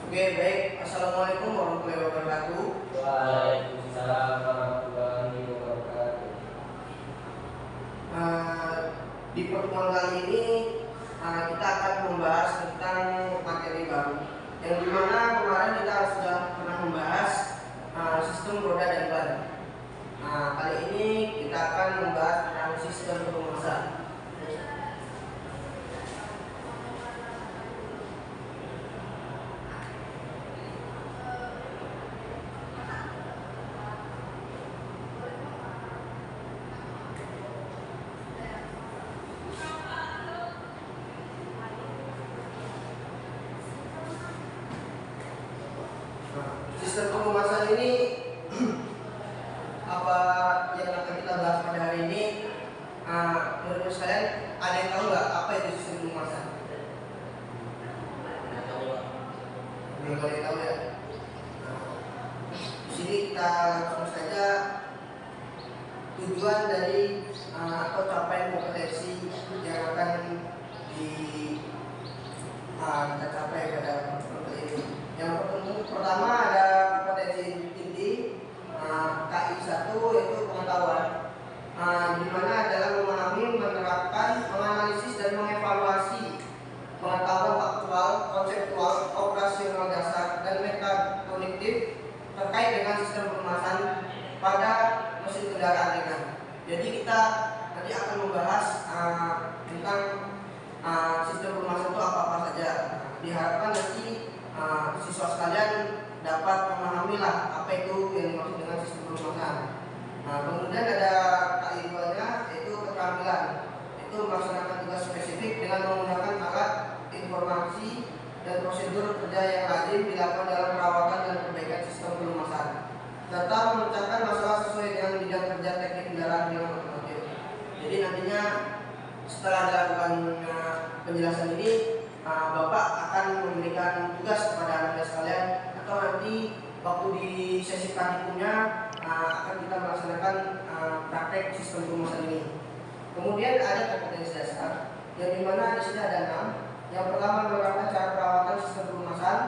Oke, baik. Assalamualaikum warahmatullahi wabarakatuh. Waalaikumsalam warahmatullahi wabarakatuh. Eh, di pertemuan kali ini kita akan membahas tentang materi baru, yang dimana kemarin kita sudah pernah membahas sistem roda dan ban. Kali ini kita akan membahas tentang sistem perumasan. Sistem perumasan ini apa yang akan kita bahas pada hari ini? Menurut kalian ada yang tahu nggak apa itu sistem perumasan? Belum ada yang tahu ya. Di sini kita langsung saja tujuan dari atau capaian kompetensi yang akan kita capai pada pertemuan ini. Yang pertama ada kompetensi inti KI1, yaitu pengetahuan, di mana adalah memahami, menerapkan, menganalisis dan mengevaluasi pengetahuan faktual, konseptual, operasional dasar dan metakognitif terkait dengan sistem perumasan pada mesin kendaraan ringan. Jadi kita nanti akan membahas tentang sistem perumasan itu apa-apa saja. Diharapkan nanti siswa sekalian dapat memahamilah apa itu yang dimaksud dengan sistem perumasan. Kemudian ada KI2-nya, yaitu keterampilan. Itu melaksanakan tugas spesifik dengan menggunakan alat, informasi, dan prosedur kerja yang lazim dilakukan dalam perawatan dan perbaikan sistem perumasan, serta memecahkan masalah sesuai dengan bidang kerja teknik kendaraan dengan otomotif. Jadi nantinya setelah dilakukan penjelasan ini, Bapak akan memberikan tugas kepada anda sekalian, atau nanti waktu di sesi praktikumnya akan kita melaksanakan praktek sistem perumasan ini. Kemudian ada kompetensi dasar, yang dimana di sini ada 6. Yang pertama menerapkan cara perawatan sistem perumasan,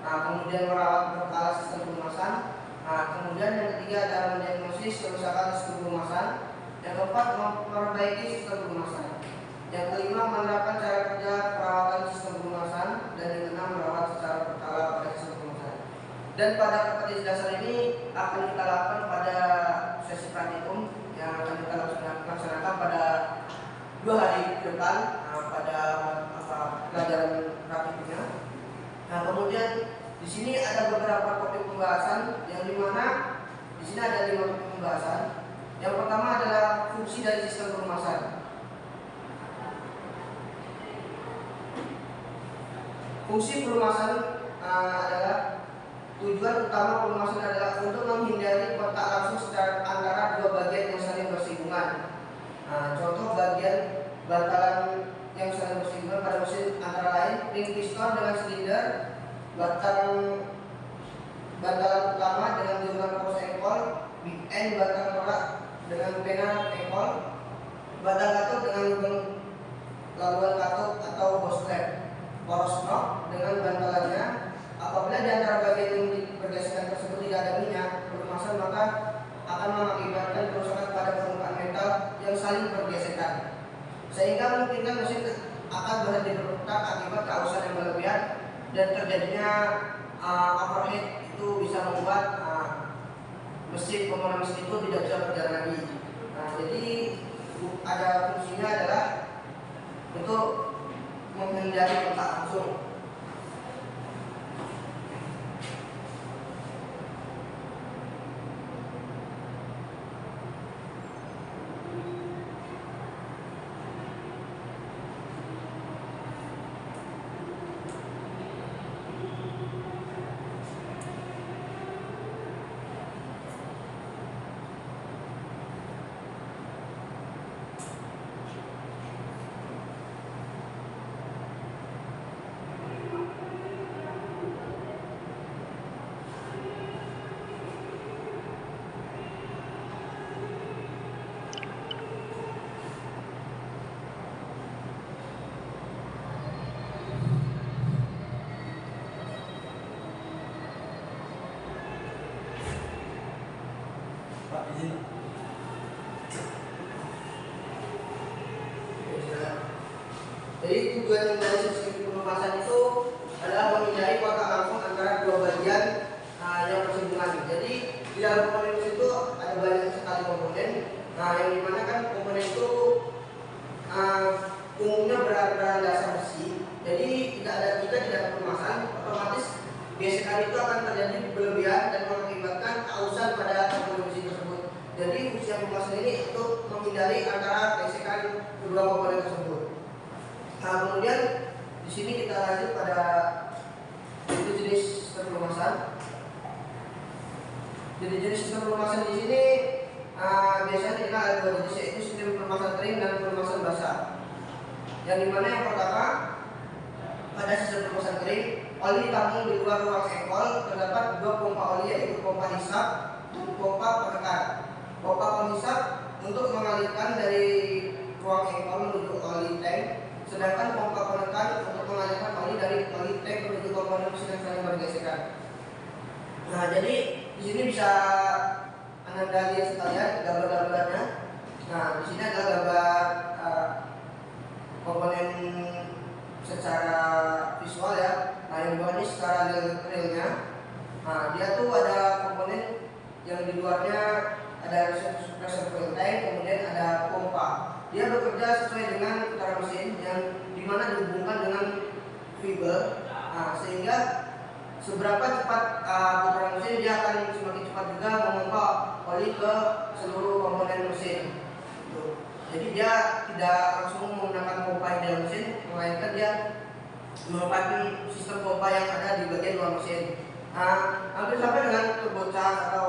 kemudian merawat berkala sistem perumasan, kemudian yang ketiga adalah mendiagnosis kerusakan sistem perumasan, yang keempat memperbaiki sistem perumasan, yang kelima menerapkan cara kerja perawatan sistem perumasan, dan yang keenam merawat secara berkala pada sistem perumasan. Dan pada kompetensi dasar ini akan kita lakukan pada sesi praktikum yang akan kita laksanakan pada 2 hari ke depan pada pelajaran praktikumnya. Kemudian di sini ada beberapa topik pembahasan, yang dimana di sini ada 5 topik pembahasan. Yang pertama adalah fungsi dari sistem perumasan. Fungsi perumasan adalah tujuan utama perumasan adalah untuk menghindari kontak langsung secara antara dua bagian yang saling bersinggungan. Contoh bagian bantalan yang saling bersinggungan pada mesin antara lain ring piston dengan silinder, bantalan utama dengan jumlah poros engkol, big end batang torak dengan pena engkol, batang katup dengan lubang laluan katup atau hose trap, poros knob dengan bantalannya. Apabila di antara bagian yang dipergeserkan tersebut tidak ada minyak perumasan, maka akan mengakibatkan kerusakan pada permukaan metal yang saling bergesekan, sehingga memungkinkan mesin akan berhenti berputar akibat keausan yang berlebihan, dan terjadinya overheat. Itu bisa membuat komponen mesin itu tidak bisa berjalan lagi. Jadi ada fungsinya adalah untuk menghindari kontak langsung. tujuan dari sistem pelumasan itu adalah menghindari kontak langsung antara dua bagian yang bersinggungan. Jadi di dalam komponen itu ada banyak sekali komponen. Yang dimana kan komponen itu umumnya berbahan dasar besi. Jadi jika tidak ada pelumasan, otomatis gesekan itu akan terjadi berlebihan dan mengakibatkan kausan pada komponen besi tersebut. Jadi fungsi pelumasan ini untuk menghindari antara gesekan kedua komponen tersebut. Kemudian di sini kita lanjut pada jenis sistem pelumasan. Jadi jenis sistem pelumasan di sini biasanya kita ada dua jenis, yaitu sistem pelumasan kering dan pelumasan basah. Yang dimana yang pertama pada sistem pelumasan kering, oli ditampung di luar ruang engkol. Terdapat dua pompa oli, yaitu pompa hisap dan pompa penekan. Pompa penghisap untuk mengalirkan dari ruang engkol menuju oli tank, sedangkan pompa penekan untuk mengalirkan oli dari oli tank menuju komponen mesin yang saling bergesekan. Jadi di sini bisa Anda lihat sekalian gambar-gambarnya. Di sini adalah gambar komponen secara visual ya. Yang di bawah ini secara realnya. Dia tuh ada komponen yang di luarnya ada reservoir tank, kemudian ada pompa. Dia bekerja sesuai dengan putaran mesin yang dimana dihubungkan dengan fiber, sehingga seberapa cepat putaran mesin dia akan semakin cepat juga memompa oli ke seluruh komponen mesin. Jadi dia tidak langsung menggunakan pompa yang di dalam mesin, melainkan dia memanfaatkan sistem pompa yang ada di bagian luar mesin. Hampir sampai dengan turbo charge atau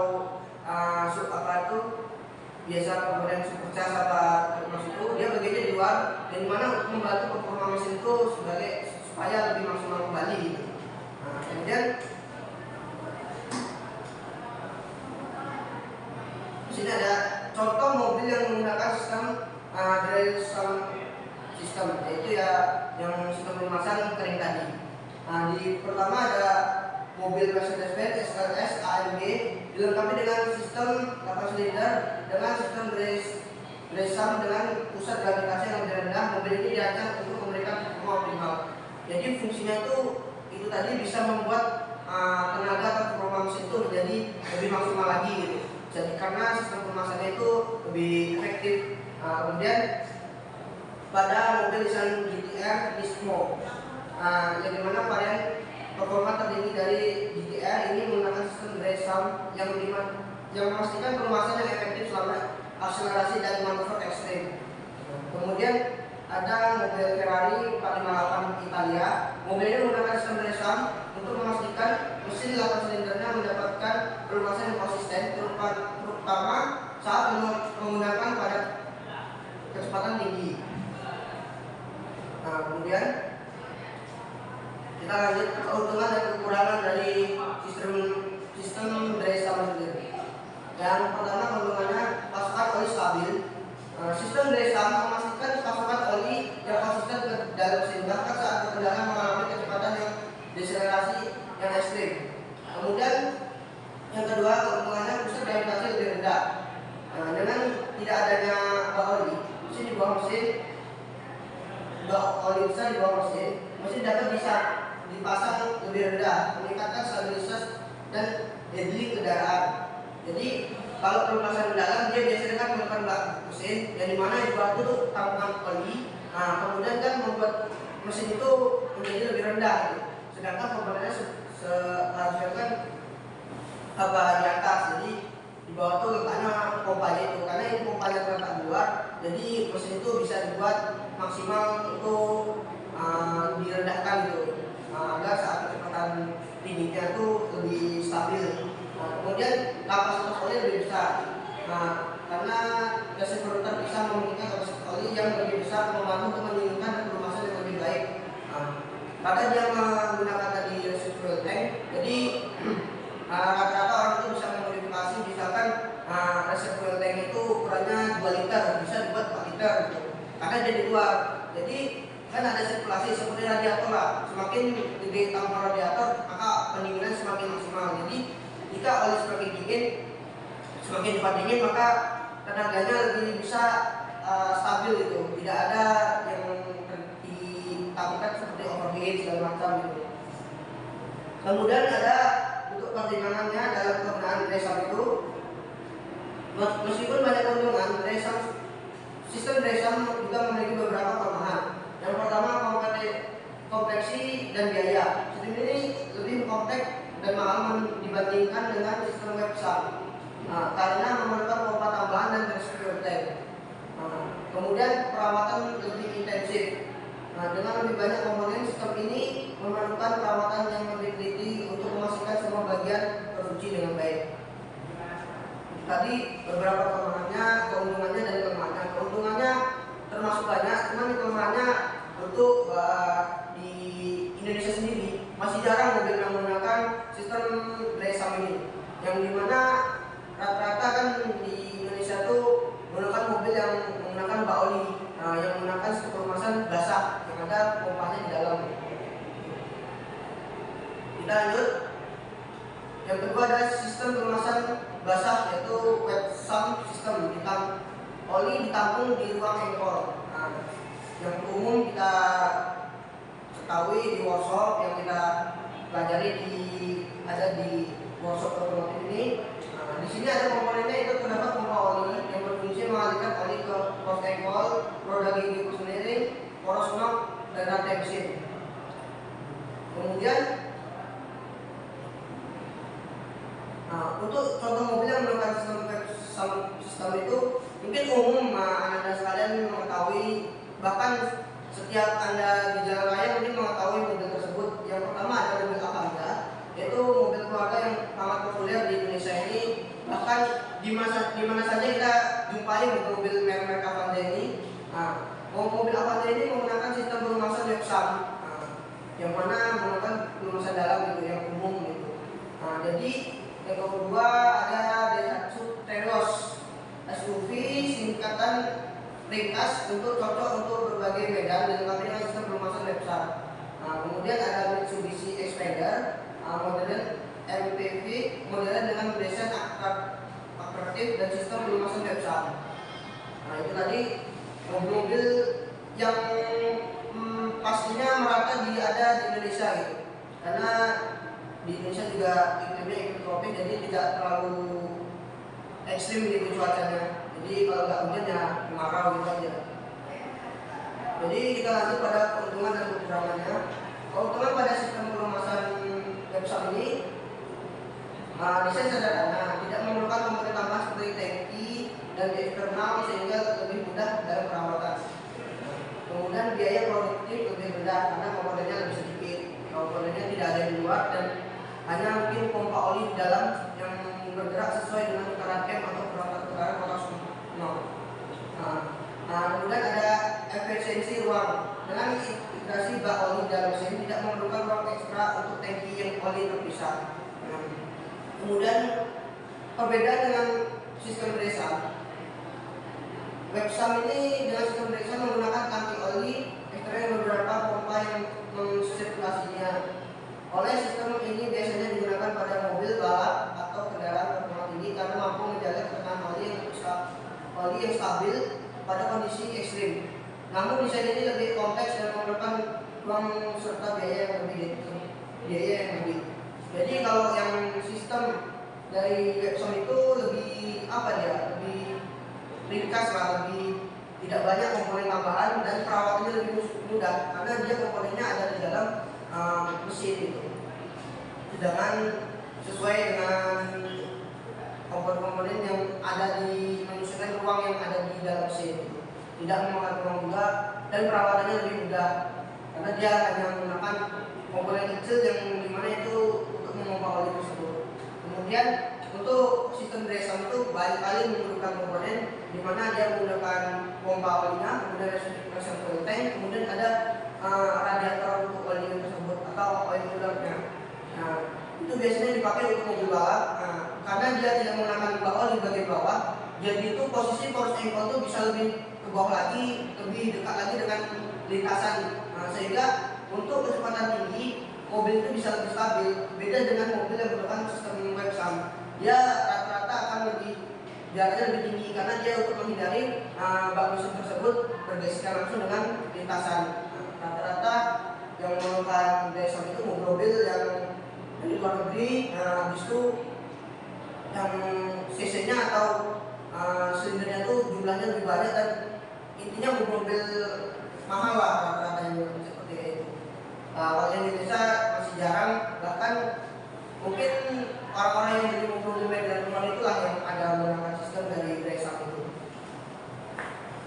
biasa komponen supercharge terus itu dia bekerja di luar, dan mana untuk membantu performa mesin itu supaya lebih maksimal kembali. Kemudian di sini ada contoh mobil yang menggunakan sistem dry sound system, yaitu ya yang sistem pelumasan kering tadi. Di pertama ada mobil Mercedes-Benz SLS AMG dilengkapi dengan sistem 8 silinder dengan sistem dry sound dengan pusat gravitasi yang lebih rendah. Mobil ini dirancang untuk memberikan performa optimal. Jadi fungsinya itu tadi bisa membuat tenaga atau performa mesin itu menjadi lebih maksimal lagi gitu. Jadi karena sistem pelumasannya itu lebih efektif. Kemudian pada mobil desain GTR Nismo, yang dimana varian performa tertinggi dari GTR ini menggunakan sistem dry sound yang memastikan pelumasan yang efektif selama akselerasi dan manuver ekstrim. Kemudian ada mobil Ferrari 458 Italia. Mobil ini menggunakan sistem dry sound untuk memastikan mesin 8 silindernya mendapatkan pelumasan yang konsisten, terutama saat menggunakan pada kecepatan tinggi. Kemudian kita lanjut keuntungan dan kekurangan dari sistem dry sound sendiri. Yang pertama, keuntungannya pasokan oli stabil. Sistem dry sound memastikan pasokan oli yang konsisten ke dalam mesin bahkan saat berkendara mengalami kecepatan yang deselerasi yang ekstrim. Kemudian yang kedua, keuntungannya pusat gravitasi lebih rendah. Dengan tidak adanya bak oli mesin di bawah mesin, bak oli besar di bawah mesin dapat bisa dipasang lebih rendah, meningkatkan stabilitas dan handling kendaraan. Jadi kalau pelumasan mendalam dia biasanya kan menggunakan bak mesin yang dimana di bawah itu tampungan oli. Kemudian kan membuat mesin itu menjadi lebih rendah gitu. Sedangkan komponennya seharusnya kan di atas, jadi di bawah itu letaknya pompanya itu, karena ini pompanya terletak di luar, jadi mesin itu bisa dibuat maksimal untuk direndahkan gitu, agar saat kecepatan tingginya itu lebih stabil. Kemudian kapasitas oli lebih besar, karena reservoir bisa memiliki kapasitas oli yang lebih besar, membantu untuk meningkatkan pelumasan yang lebih baik. Pada dia menggunakan tadi reservoir tank, jadi rata-rata orang itu bisa memodifikasi, misalkan reservoir tank itu ukurannya 2 liter, bisa dibuat 4 liter gitu. Karena dia di luar, jadi kan ada sirkulasi seperti radiator lah. Semakin gede tampang radiator, maka pendinginan semakin maksimal. Jadi jika oli semakin dingin, semakin cepat dingin, maka tenaganya lebih bisa stabil gitu. Tidak ada yang takutkan seperti overheat segala macam gitu. Kemudian ada untuk pertimbangannya dalam penggunaan DRESAM itu, meskipun banyak keuntungan, sistem DRESAM juga memiliki beberapa kelemahan. Yang pertama, kompleksi dan biaya. Sistem ini lebih kompleks dan mahal dibandingkan dengan sistem WebSAM, karena memerlukan pompa tambahan dan rescue tank. Kemudian perawatan lebih intensif. Dengan lebih banyak komponen, sistem ini memerlukan perawatan yang lebih teliti untuk memastikan semua bagian terfungsi dengan baik. Tadi beberapa kelemahannya, keuntungannya dan kelemahannya. Keuntungannya termasuk banyak, cuman kelemahannya untuk di Indonesia sendiri masih jarang mobil yang menggunakan sistem DRESAM ini, yang dimana rata-rata kan di Indonesia tuh menggunakan mobil yang menggunakan bak oli, yang menggunakan sistem pelumasan basah yang ada pompanya di dalam. Kita lanjut. Yang kedua ada sistem pelumasan basah, yaitu WebSAM system. Oli ditampung di ruang engkol, yang umum kita ketahui di workshop yang kita pelajari ada di workshop otomotif ini. Di sini ada komponennya, itu terdapat pompa oli yang berfungsi mengalirkan oli ke post engkol, roda gigi persneling, poros knob, dan rantai mesin. Kemudian untuk contoh mobil yang menggunakan sistem itu mungkin umum Anda sekalian mengetahui, bahkan setiap Anda di jalan raya mungkin mengetahui mobil tersebut. Yang pertama ada mobil Avanza, yaitu mobil keluarga yang sangat populer di Indonesia ini. Bahkan di mana saja kita jumpai mobil merek Avanza ini. Mobil Avanza ini menggunakan sistem pelumasan WebSAM, yang mana menggunakan pelumasan dalam gitu, yang umum gitu. Jadi yang kedua ada Daihatsu Terios SUV, singkatan ringkas untuk cocok untuk berbagai medan dan dengan sistem pelumasan WebSAM. Kemudian ada Mitsubishi Xpander, model MPV, model dengan desain atraktif dan sistem pelumasan WebSAM. Itu tadi mobil-mobil yang pastinya merata ada di Indonesia gitu, karena di Indonesia juga iklimnya iklim tropis, jadi tidak terlalu ekstrim gitu cuacanya. Jadi kalau nggak hujan ya kemarau gitu aja. Jadi kita lanjut pada keuntungan dan kekurangannya. Keuntungan pada sistem pelumasan WebSAM ini, desain sederhana, tidak memerlukan komponen tambahan seperti tangki dan di eksternal sehingga lebih mudah dalam perawatan. Kemudian biaya produktif lebih rendah karena komponennya lebih sedikit, komponennya tidak ada di luar dan hanya mungkin pompa oli di dalam yang bergerak sesuai dengan tekanan cam atau perangkat tekanan poros knob. Kemudian ada efisiensi ruang. Dengan integrasi bak oli di dalam mesin tidak memerlukan ruang ekstra untuk tangki yang oli terpisah. Kemudian perbedaan dengan sistem DRESAM, WebSAM ini dengan sistem DRESAM menggunakan tangki oli ekstra yang beberapa pompa yang mensirkulasinya. Oleh sistem ini biasanya digunakan pada mobil balap atau kendaraan bertenaga tinggi karena mampu menjaga tekanan oli yang stabil pada kondisi ekstrim. Namun desain ini lebih kompleks dan memerlukan ruang serta biaya yang lebih. Jadi kalau yang sistem dari WebSAM itu lebih lebih ringkas lah, lebih tidak banyak komponen tambahan dan perawatannya lebih mudah karena dia komponennya ada di dalam mesin itu. Sedangkan sesuai dengan komponen-komponen yang ada di menyesuaikan ruang yang ada di dalam mesin itu. Tidak memakan ruang juga dan perawatannya lebih mudah karena dia hanya menggunakan komponen kecil yang dimana itu untuk memompa oli tersebut. Kemudian untuk sistem DRESAM itu banyak kali menggunakan komponen dimana dia menggunakan pompa olinya, kemudian reservoir tank, kemudian ada radiator untuk oli tersebut atau oil coolernya. Itu biasanya dipakai untuk mobil balap karena dia tidak menggunakan bak oli bagian bawah, jadi itu posisi poros engkol itu bisa lebih ke bawah lagi, lebih dekat lagi dengan lintasan, sehingga untuk kecepatan tinggi mobil itu bisa lebih stabil. Beda dengan mobil yang menggunakan sistem WebSAM, dia rata-rata akan jaraknya lebih tinggi karena dia untuk menghindari bak mesin tersebut bergesekan langsung dengan lintasan. rata-rata yang menggunakan DSM itu mobil yang dari luar negeri. Habis itu yang cc-nya atau silindernya itu jumlahnya lebih banyak, dan intinya mobil mahal lah rata-rata yang seperti itu. Kalau yang di Indonesia masih jarang, bahkan mungkin orang-orang yang beli mobil medan luar itulah yang ada menggunakan sistem dari DSM itu.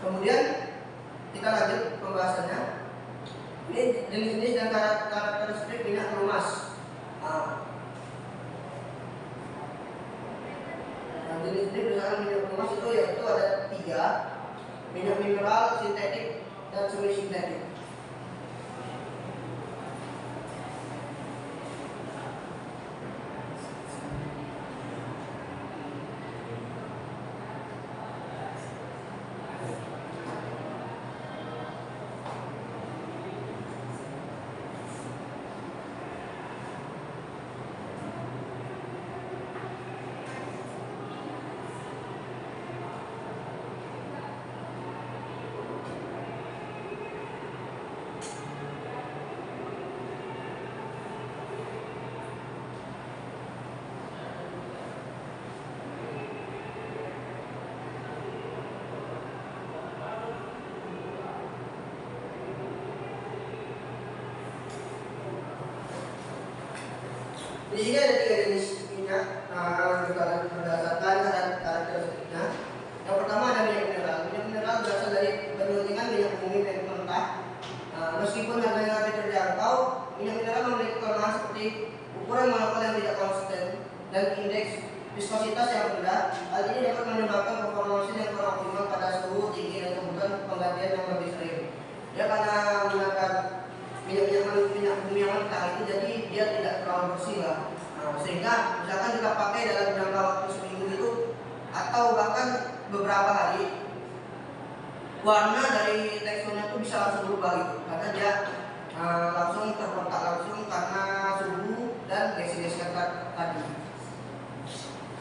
Kemudian kita lanjut pembahasannya. Ini jenis-jenis dan karakteristik minyak kelumas. Jenis-jenis misalkan minyak kelumas itu yaitu ada 3: minyak mineral, sintetik, dan semi sintetik. Di sini ada 3 jenis minyak berdasarkan karakteristiknya. Yang pertama ada minyak mineral. Minyak mineral berasal dari penyuntikan minyak bumi mentah. Meskipun harganya lebih terjangkau, minyak mineral memiliki kelemahan seperti ukuran molekul yang tidak konsisten dan indeks viskositas yang rendah. Hal ini dapat menyebabkan performa mesin yang kurang optimal pada suhu tinggi dan kebutuhan penggantian yang lebih sering. Ya, karena menggunakan minyak bumi yang mentah itu, jadi dia tidak terlalu bersih lah. Sehingga misalkan kita pakai dalam jangka waktu seminggu itu atau bahkan beberapa hari, warna dari teksturnya itu bisa langsung berubah gitu, karena dia langsung terkontak langsung karena suhu dan gesi-gesi tadi.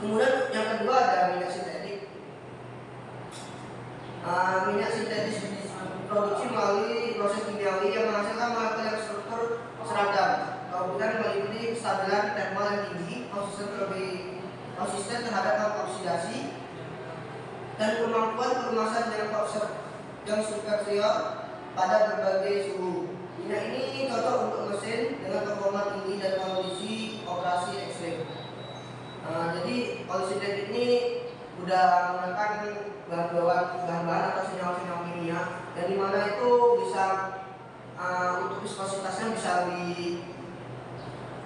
Kemudian yang kedua ada minyak sintetik. Minyak sintetis diproduksi melalui proses kimiawi yang menghasilkan molekul yang struktur seragam, kemudian meliputi kestabilan termal yang tinggi, konsisten terhadap oksidasi, dan kemampuan kelumasan yang superior pada berbagai suhu. Minyak ini cocok untuk mesin dengan performa tinggi dan kondisi operasi ekstrim. Jadi oli sintetik ini sudah menggunakan bahan-bahan atau senyawa-senyawa kimia, dan dimana itu bisa untuk viskositasnya bisa lebih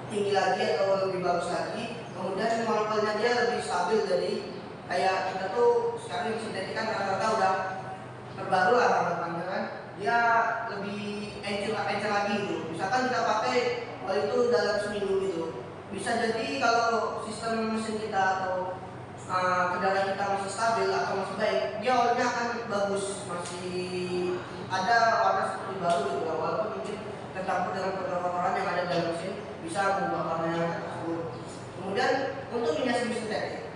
tinggi lagi atau lebih bagus lagi. Kemudian molekulnya dia lebih stabil, jadi kayak kita tuh sekarang yang sintetik kan rata-rata udah terbaru lah harapannya kan, dia lebih encer lagi gitu. Misalkan kita pakai oli itu dalam seminggu gitu, bisa jadi kalau sistem mesin kita atau kendaraan kita masih stabil atau masih baik, dia olinya akan bagus, masih ada warna seperti baru gitu, walaupun mungkin tercampur dengan kotoran-kotoran yang ada dalam mesin bisa mengubah warnanya tersebut. Kemudian untuk minyak semi sintetis,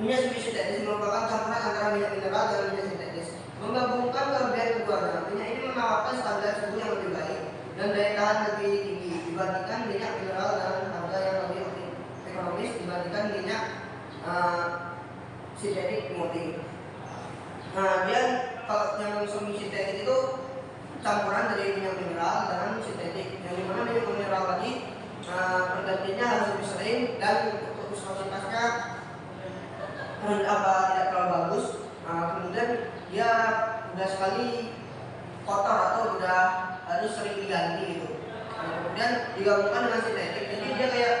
minyak semi sintetis merupakan campuran antara minyak mineral dan minyak sintetis. Menggabungkan kelebihan keduanya, minyak ini menawarkan stabilitas suhu yang lebih baik dan daya tahan lebih tinggi dibandingkan minyak mineral, dan harga yang lebih ekonomis dibandingkan minyak sintetik murni. Dia kalau yang semi sintetik itu campuran dari minyak mineral dan sintetik, yang dimana minyak mineral tadi pergantiannya harus lebih sering, dan untuk viskositasnya tidak terlalu bagus. Kemudian dia udah sekali kotor atau udah harus sering diganti gitu. Kemudian digabungkan dengan sintetik, jadi dia kayak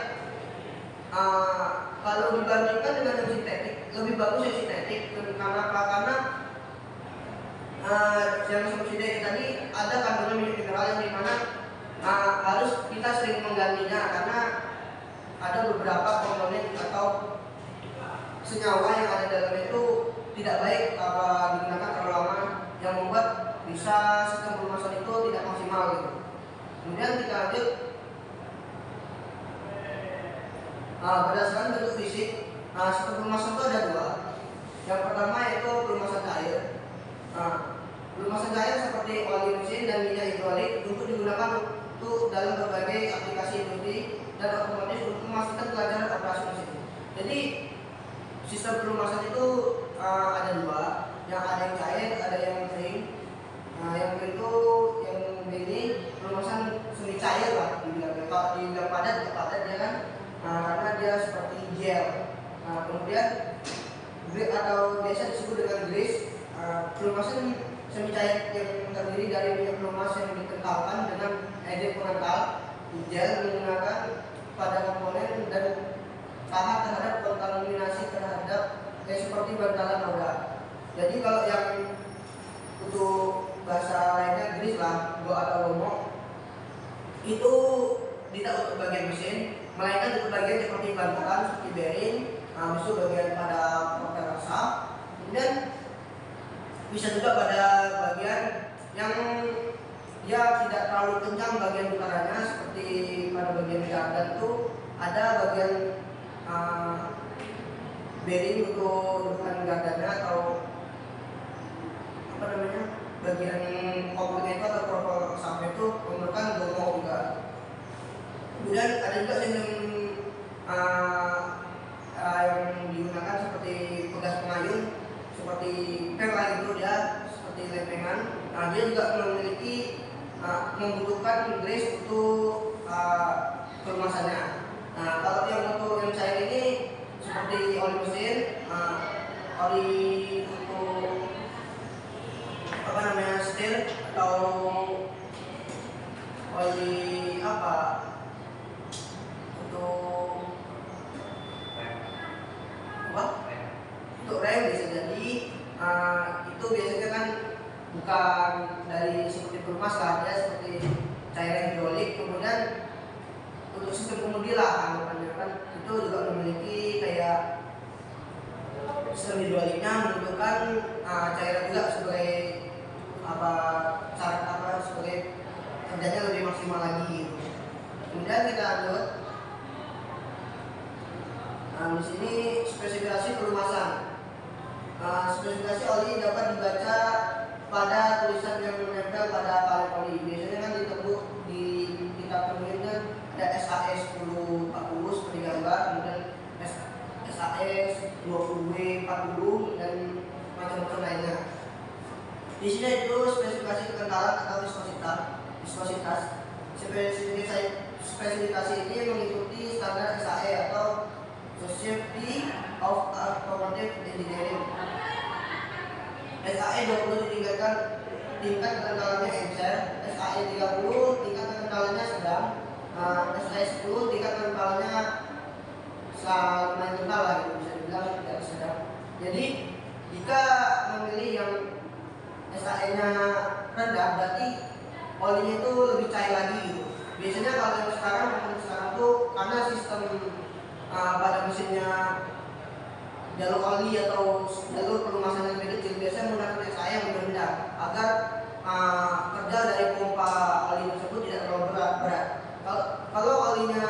kalau dibandingkan dengan yang sintetik lebih bagus yang sintetik. Karena apa? Karena yang sintetik tadi ada kandungan minyak mineral yang dimana harus kita sering menggantinya, karena ada beberapa komponen atau senyawa yang ada dalam itu tidak baik kalau digunakan terlalu lama, yang membuat bisa sistem pelumasan itu tidak maksimal gitu. Kemudian kita lanjut. Berdasarkan bentuk fisik, sistem pelumasan itu ada 2. Yang pertama yaitu pelumasan cair. Pelumasan cair seperti oli mesin dan minyak hidrolik untuk digunakan untuk dalam berbagai aplikasi industri dan otomotif untuk memastikan kelancaran operasi mesin. Jadi sistem pelumasan itu ada dua, yang ada yang cair, ada yang kering. Yang kering itu yang ini pelumasan semi cair lah dibilang. Kalau dibilang padat, tidak padat dia kan, karena dia seperti gel. Kemudian grade atau biasa disebut dengan grease. Pelumasan semi cair yang terdiri dari minyak pelumas yang dikentalkan dengan air pengental gel menggunakan pada komponen dan tahan terhadap kontaminasi terhadap seperti bantalan roda. Jadi kalau yang untuk bahasa lainnya grease lah, atau gomok, itu tidak untuk bagian mesin, melainkan untuk bagian seperti bantalan, seperti bearing, itu bagian pada propeller shaft. Kemudian bisa juga pada bagian yang dia tidak terlalu kencang bagian putarannya, seperti pada bagian gardan itu ada bagian bearing untuk dudukan gardannya atau apa namanya, bagian komponen itu atau propeller shaft itu memerlukan gomok juga. Kemudian ada juga sistem yang digunakan seperti pegas pengayun, seperti pel lah itu dia, seperti lempengan. Dia juga membutuhkan grease untuk pelumasannya. Kalau yang untuk yang cair ini seperti oli mesin, oli untuk apa namanya, setir, atau oli apa untuk apa? Untuk rem bisa jadi. Itu biasanya kan bukan dari seperti pelumas lah, dia seperti cairan hidrolik. Kemudian untuk sistem kemudi lah anggapannya kan, itu juga memiliki kayak sistem hidroliknya membutuhkan cairan juga sebagai syarat sebagai kerjanya lebih maksimal lagi gitu. Kemudian kita lanjut. Di sini spesifikasi pelumasan. Spesifikasi oli dapat dibaca pada tulisan yang menempel pada kaleng oli. Biasanya kan ditebuk di kitab penulisnya ada SAE 1040 seperti gambar, kemudian SAE 20W40 dan macam-macam lainnya. Di sini itu spesifikasi kekentalan atau viskositas. Spesifikasi ini mengikuti standar SAE atau Society of Automotive Engineering. SAE 20 ditingkatkan tingkat kekentalannya encer, SAE 30 tingkat kekentalannya sedang, SAE 10 tingkat kekentalannya lumayan kental lah, bisa dibilang tidak sedang. Jadi jika memilih yang SAE-nya rendah, berarti olinya itu lebih cair lagi gitu. Biasanya kalau yang sekarang tuh karena sistem pada mesinnya jalur oli atau jalur pelumasan yang lebih kecil, biasanya menggunakan SAE yang lebih rendah agar kerja dari pompa oli tersebut tidak terlalu berat. Kalau olinya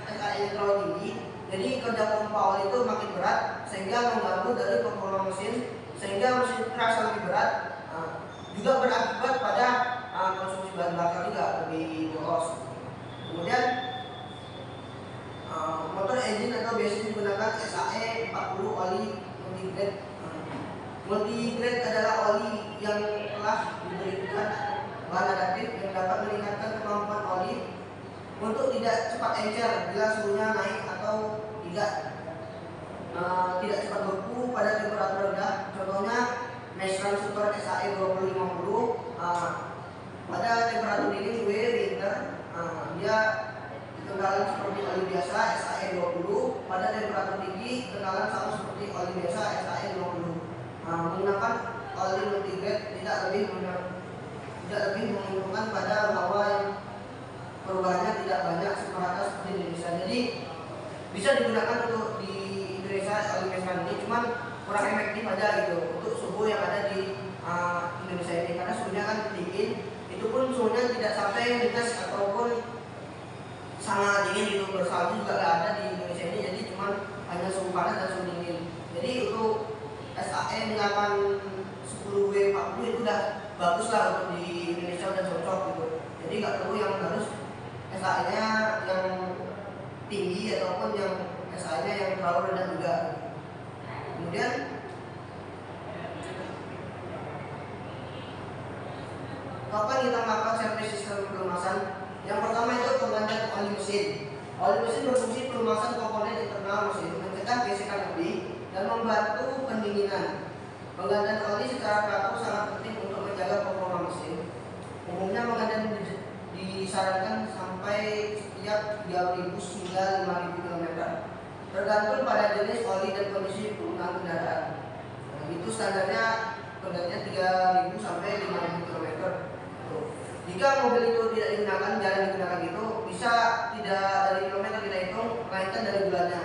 SAE terlalu tinggi, jadi kerja pompa oli itu makin berat sehingga mengganggu dari performa mesin, sehingga mesin terasa lebih berat, juga berakibat pada konsumsi bahan bakar juga lebih boros. Kemudian motor engine atau biasanya digunakan SAE 40 oli multigrade. Multigrade adalah oli yang telah diberikan bahan adaptif yang dapat meningkatkan kemampuan oli untuk tidak cepat encer bila suhunya naik atau tidak cepat beku pada temperatur rendah. Contohnya mesh transistor SAE 2050 pada temperatur dingin winter, dia kenalan seperti oli biasa SAE 20, pada temperatur tinggi kenalan sama seperti oli biasa SAE 50. Menggunakan oli multigrade tidak lebih menguntungkan pada hawa yang perubahannya tidak banyak semerata seperti di Indonesia. Jadi bisa digunakan untuk di Indonesia oli mesin ini, cuman kurang efektif aja gitu untuk suhu yang ada di Indonesia ini, karena suhunya kan dingin. Itu pun suhunya tidak sampai minus ataupun sangat dingin gitu, bersalju juga nggak ada di Indonesia ini, jadi cuma hanya suhu panas dan suhu dingin. Jadi untuk SAE 10W40 itu udah bagus lah untuk di Indonesia udah cocok gitu. Jadi nggak perlu yang harus SAE-nya yang tinggi ataupun yang SAE-nya yang terlalu rendah juga. Kemudian kapan kita melakukan servis sistem pelumasan? Yang pertama itu penggantian oli mesin. Oli mesin berfungsi pelumasan komponen internal mesin, mencegah gesekan lebih dan membantu pendinginan. Penggantian oli secara teratur sangat penting untuk menjaga performa mesin. Umumnya penggantian disarankan sampai setiap 3.000 hingga 5.000 km, tergantung pada jenis oli dan kondisi penggunaan kendaraan. Nah, itu standarnya penggantian 3.000 sampai 5.000 km. Jika mobil itu tidak digunakan, jarang digunakan itu bisa tidak dari kilometer kita hitung, melainkan dari bulannya.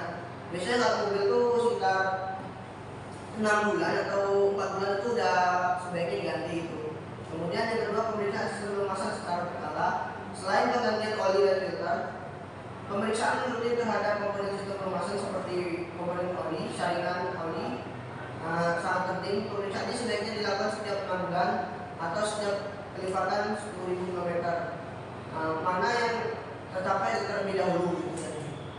Biasanya satu mobil itu sekitar 6 bulan atau 4 bulan itu udah sebaiknya diganti itu. Kemudian yang kedua, pemeriksaan sistem pelumasan secara berkala. Selain penggantian oli dan filter, pemeriksaan rutin terhadap komponen sistem pelumasan seperti komponen oli, saringan oli sangat penting. Pemeriksaan ini sebaiknya dilakukan setiap 6 bulan atau setiap kelipatan 10.000 km. Mana yang tercapai terlebih dahulu.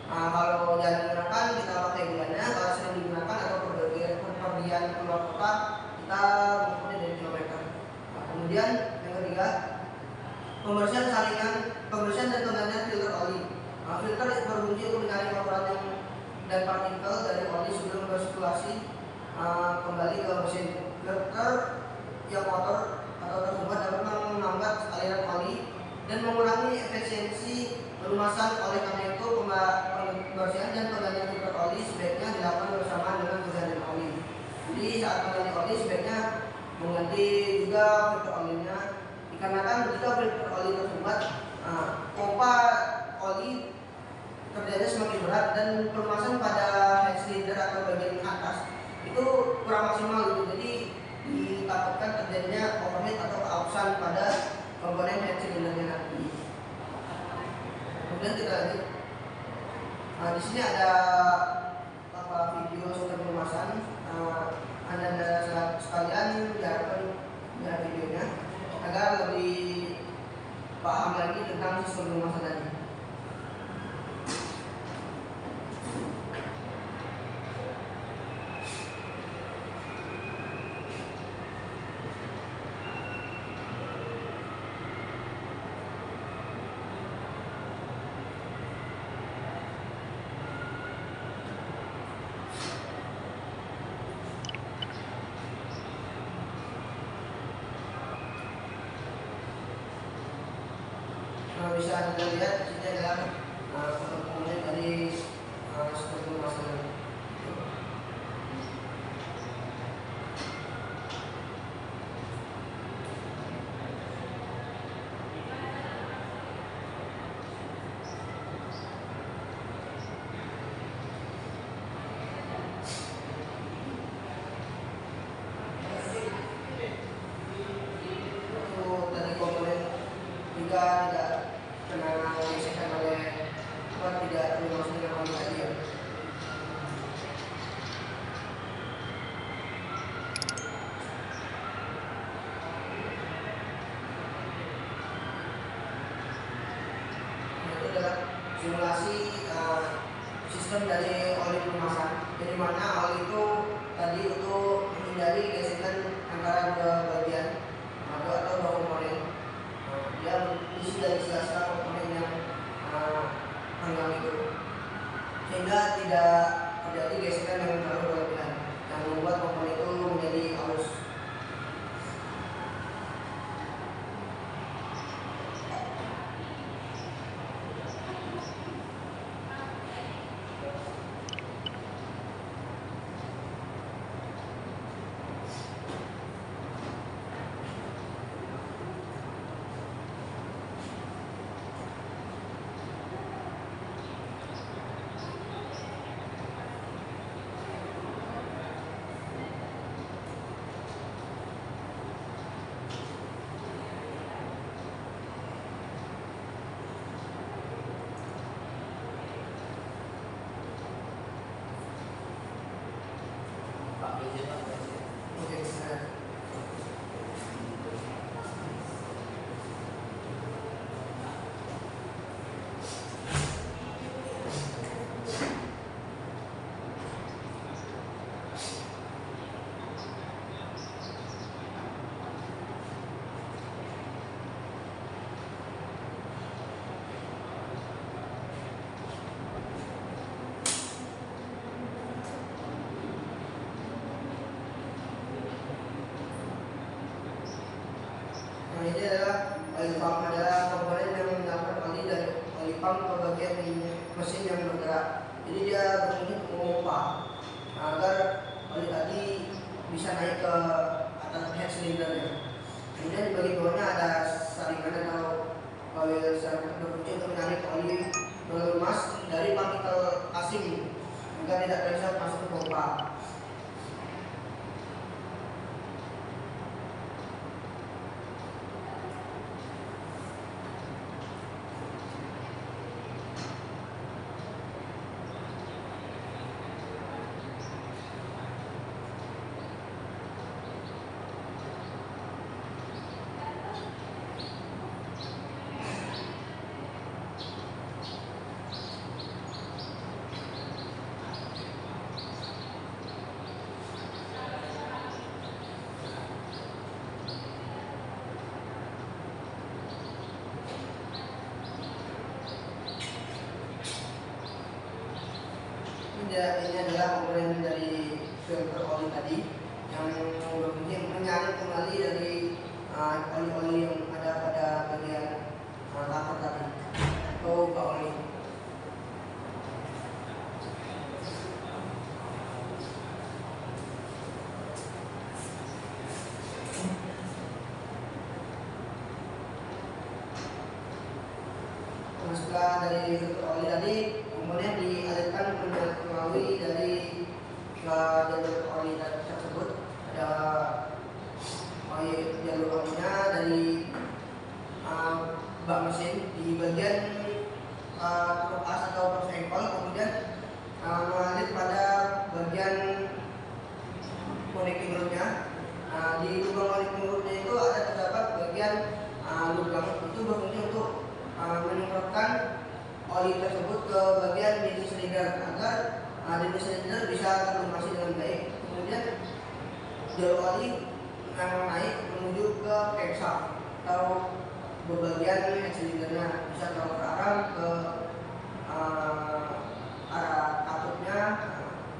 Kalau jarang digunakan kita pakai bulannya, kalau sering digunakan atau pergian keluar kota kita mengukurnya dari kilometer. Kemudian yang ketiga, pembersihan saringan, pembersihan dan penggantian filter oli. Filter berfungsi untuk menyaring kotoran dan partikel dari oli sebelum bersirkulasi kembali ke mesin. Filter yang kotor atau tersumbat dapat menghambat aliran oli dan mengurangi efisiensi pelumasan. Oleh karena itu pembersihan dan penggantian filter oli sebaiknya dilakukan bersamaan dengan penggantian oli. Jadi saat mengganti oli sebaiknya mengganti juga filter olinya, dikarenakan jika filter oli tersumbat, pompa oli kerjanya semakin berat dan pelumasan pada head cylinder atau bagian atas itu kurang maksimal gitu. Jadi ditakutkan terjadinya overheat atau keausan pada komponen head cylindernya nanti. Kemudian kita lanjut. Di sini ada video sistem pelumasan. Anda sekalian diharapkan melihat videonya agar lebih paham lagi tentang sistem pelumasan tadi. Bisa Anda lihat di sini adalah komponen dari sistem pelumasan. Jika tidak kena gesekan oleh tidak terlumas dengan oli tadi ya. Itu adalah simulasi sistem dari oli pelumasan. Jadi mana oli itu tadi untuk menghindari gesekan antara dua bagian atau dua komponen. Dia isi dari sela-sela komponen yang renggang itu, sehingga tidak terjadi gesekan yang terlalu berlebihan yang membuat komponen itu menjadi halus. ada. Jadi dia berfungsi untuk memompa agar oli tadi bisa naik ke atas head silindernya. Kemudian di bagian bawahnya ada saringan atau coil yang berfungsi untuk menarik oli mengemas dari partikel asing agar tidak bisa masuk ke pompa. Ini adalah komponen dari filter oli tadi yang berfungsi menyaring kembali dari oli-oli yang ada pada bagian cover tadi atau bak oli. Setelah dari filter oli tadi, kemudian dialirkan melalui dari jalur oli tersebut. Ada jalur olinya dari bak mesin di bagian truk as atau truk engkol, kemudian mengalir pada bagian connecting rodnya. Di lubang connecting rodnya itu ada terdapat bagian lubang itu berfungsi untuk menyemprotkan oli tersebut ke bagian dinding silinder agar dinding silinder bisa terlumasi dengan baik. Kemudian jalur oli naik menuju ke crankshaft atau bagian silindernya, bisa terarah ke arah katupnya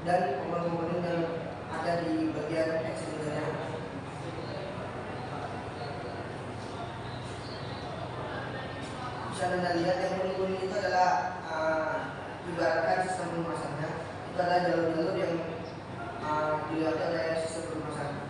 dan komponen-komponen yang ada di bagian silindernya. Bisa Anda lihat yang kuning-kuning itu adalah ibaratkan sistem pelumasannya. Itu adalah jalur-jalur yang dilihat oleh sistem pelumasan.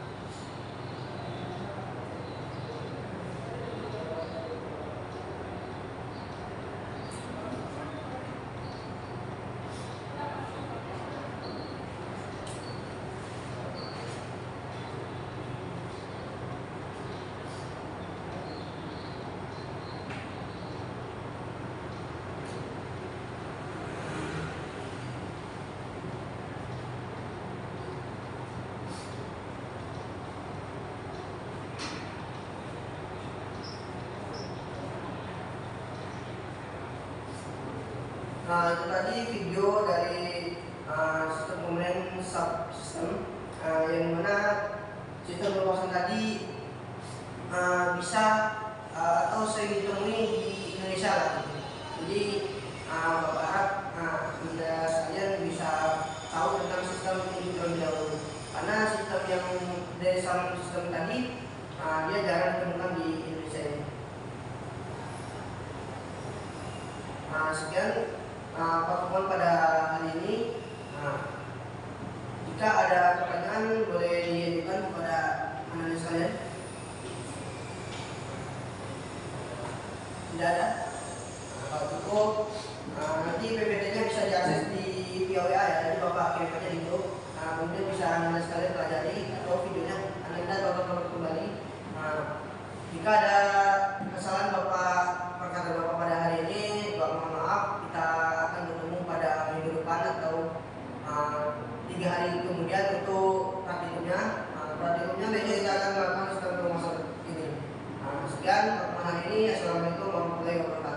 Nah, itu tadi video dari sistem komponen subsystem yang mana sistem pelumasan tadi bisa atau sering ditemui di Indonesia lah. Jadi Bapak harap Anda sekalian bisa tahu tentang sistem ini terlebih dahulu, karena sistem yang dari sistem tadi dia jarang ditemukan di Indonesia ini. Sekian pertemuan pada hari ini. Jika ada pertanyaan boleh diajukan kepada anak-anak sekalian. Tidak ada? Kalau cukup, nanti PPT-nya bisa diakses via WA ya. Jadi Bapak kirim di grup. Kemudian bisa anak-anak sekalian pelajari atau videonya Anda download kembali. Jika ada kesalahan perkataan Bapak pada hari ini, Bapak mohon maaf. Kita akan bertemu pada minggu depan atau 3 hari kemudian untuk praktikumnya. Praktikumnya besok kita akan melakukan sistem pelumasan ini. Sekian pertemuan hari ini. Assalamualaikum warahmatullahi wabarakatuh.